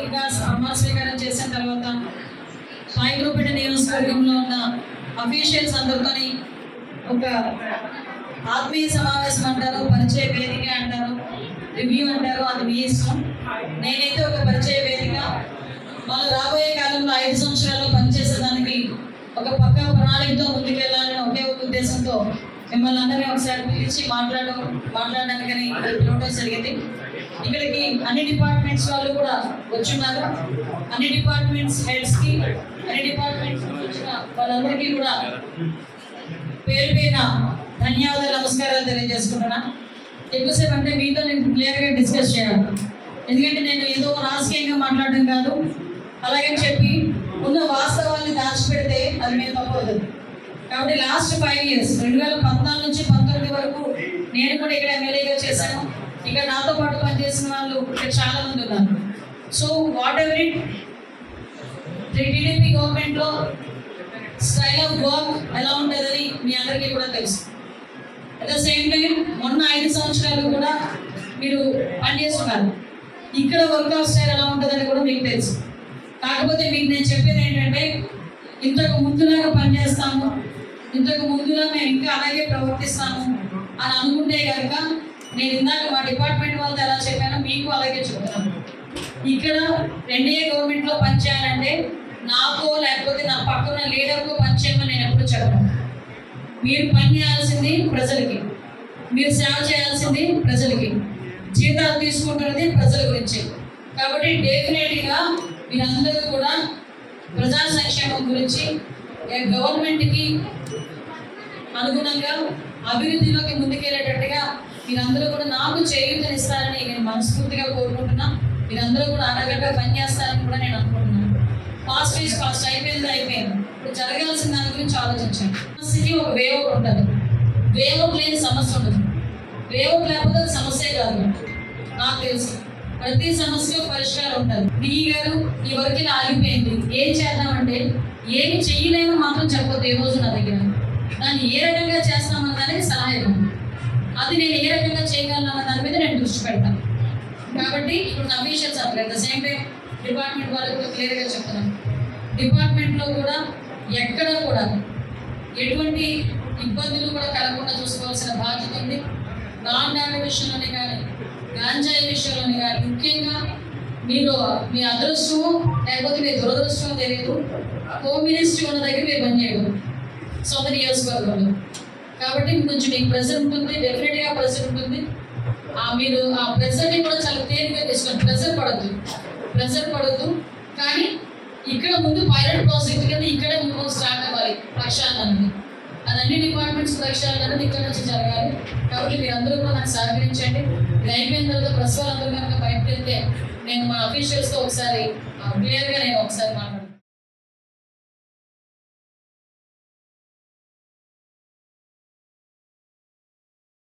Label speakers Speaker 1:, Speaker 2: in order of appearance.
Speaker 1: వ్యక్తిగా ప్రమాణ స్వీకారం చేసిన తర్వాత సాయిగురుపేట నియోజకవర్గంలో ఉన్న అఫీషియల్స్ అందరితోని ఒక ఆత్మీయ సమావేశం అంటారు, పరిచయ వేదిక అంటారు, రివ్యూ అంటారు, అది మీ ఇష్టం. నేనైతే ఒక పరిచయ వేదిక మనం రాబోయే కాలంలో 5 సంవత్సరాల్లో పనిచేసేదానికి ఒక పక్కా ప్రణాళికతో ముందుకెళ్ళాలని ఒకే ఒక ఉద్దేశంతో మిమ్మల్ని అందరినీ ఒకసారి పిలిచి మాట్లాడడానికని పిలవడం జరిగింది. ఇక్కడికి అన్ని డిపార్ట్మెంట్స్ వాళ్ళు కూడా వచ్చున్నారు. అన్ని డిపార్ట్మెంట్స్ హెడ్స్కి, అన్ని డిపార్ట్మెంట్స్ వచ్చిన వాళ్ళందరికీ కూడా పేరు పేరున ధన్యవాదాలు, నమస్కారాలు తెలియజేసుకుంటున్నా. ఎక్కువసేపు అంటే మీతో నేను క్లియర్గా డిస్కస్ చేయాలి. ఎందుకంటే నేను ఏదో రాజకీయంగా మాట్లాడడం కాదు, అలాగని చెప్పి ఉన్న వాస్తవాన్ని దాచిపెడితే అది మేము తప్పవుతుంది. కాబట్టి లాస్ట్ 5 years 2014 నుంచి 19 వరకు నేను కూడా ఇక్కడ ఎమ్మెల్యేగా చేశాను. ఇక్కడ నాతో పాటు పనిచేసిన వాళ్ళు ఇక్కడ చాలా మంది ఉన్నారు. So what ever it TDP గవర్నమెంట్లో స్టైల్ ఆఫ్ వర్క్ ఎలా ఉంటుందని మీ అందరికీ కూడా తెలుసు. అట్ ద సేమ్ టైం మొన్న 5 సంవత్సరాలు కూడా మీరు పనిచేస్తున్నారు. ఇక్కడ వర్క్ ఆఫ్ స్టైల్ ఎలా ఉంటుందని కూడా మీకు తెలుసు. కాకపోతే మీకు నేను చెప్పేది ఏంటంటే ఇంతకు ముందులాగా పనిచేస్తాము, ఇంతకు ముందులా మేము ఇంకా అలాగే ప్రవర్తిస్తాము అని అనుకుంటే కనుక నేను ఇందాక మా డిపార్ట్మెంట్ వాళ్ళతో ఎలా చెప్పానో మీకు అలాగే చెప్తాను. ఇక్కడ ఎన్డీఏ గవర్నమెంట్లో పనిచేయాలంటే నాకో లేకపోతే నా పక్కన లీడర్కో పనిచేయమని నేను ఎప్పుడు చెప్పను. మీరు పని చేయాల్సింది ప్రజలకి, మీరు సేవ చేయాల్సింది ప్రజలకి, జీతాలు తీసుకుంటున్నది ప్రజల గురించి. కాబట్టి డెఫినెట్గా మీరందరూ కూడా ప్రజా సంక్షేమం గురించి గవర్నమెంట్కి అనుగుణంగా అభివృద్ధిలోకి ముందుకెళ్ళేటట్టుగా మీరందరూ కూడా నాకు చేయూతనిస్తారని నేను మనస్ఫూర్తిగా కోరుకుంటున్నా. మీరందరూ కూడా అరగంటగా పనిచేస్తారని కూడా నేను అనుకుంటున్నాను. ఫాస్ట్ ఈజ్ ఫాస్ట్, అయిపోయింది. ఇప్పుడు జరగాల్సిన దాని గురించి ఆలోచించాను. సమస్యకి ఒక వేవ్ ఉంటుంది, వేవ్ లేని సమస్య ఉండదు. వేవ్ లేకపోతే అది సమస్యే కాదు. నాకు తెలుసు ప్రతి సమస్య పరిష్కారం ఉంటుంది. డిఈ గారు ఈ వరకు ఇలా ఆగిపోయింది, ఏం చేద్దామంటే ఏమి చెయ్యలేమో మాత్రం చెప్పొద్దు. ఏ రోజు నా దగ్గర దాన్ని ఏ రకంగా చేస్తామన్న దానికి సలహా ఇవ్వండి. అది నేను ఏ రకంగా చేయగలను అన్న దాని మీద నేను దృష్టి పెడతాను. కాబట్టి ఇప్పుడు అఫీషియల్స్ అట్లా at the same time department వాళ్ళకు కూడా క్లియర్గా చెప్తున్నాను. డిపార్ట్మెంట్లో కూడా ఎక్కడ కూడా ఎటువంటి ఇబ్బందులు కూడా కలగకుండా చూసుకోవాల్సిన బాధ్యత ఉంది. నాన్ డామేజ్ విషయంలోనే కానీ, గాంజాయి విషయంలోనే కానీ, ముఖ్యంగా మీరు మీ అదృష్టం లేకపోతే మీ దురదృష్టం తెలియదు, హోమ్ మినిస్ట్రీ ఉన్న దగ్గర మీరు పనిచేయదు సొంత నియోజకవర్గంలో. కాబట్టి కొంచెం మీకు ప్రెజర్ ఉంటుంది, డెఫినెట్గా ప్రెజర్ ఉంటుంది. మీరు ఆ ప్రెజర్ని కూడా చాలా తేలిగ్గా తీసుకోండి. ప్రెజర్ పడద్దు. కానీ ఇక్కడ ముందు పైలట్ ప్రాజెక్ట్ కింద ఇక్కడే ముందు స్టార్ట్ అవ్వాలి ప్రక్షాళన అనేది. అది అన్ని డిపార్ట్మెంట్స్ ప్రక్షాళన అనేది ఇక్కడ నుంచి జరగాలి. కాబట్టి మీరందరూ కూడా నాకు సహకరించండి. ఇది అయిపోయిన తర్వాత ప్రెస్ వాళ్ళందరూ కనుక బయటకు వెళ్తే నేను మా అఫీషియల్స్తో ఒకసారి క్లియర్గా నేను ఒకసారి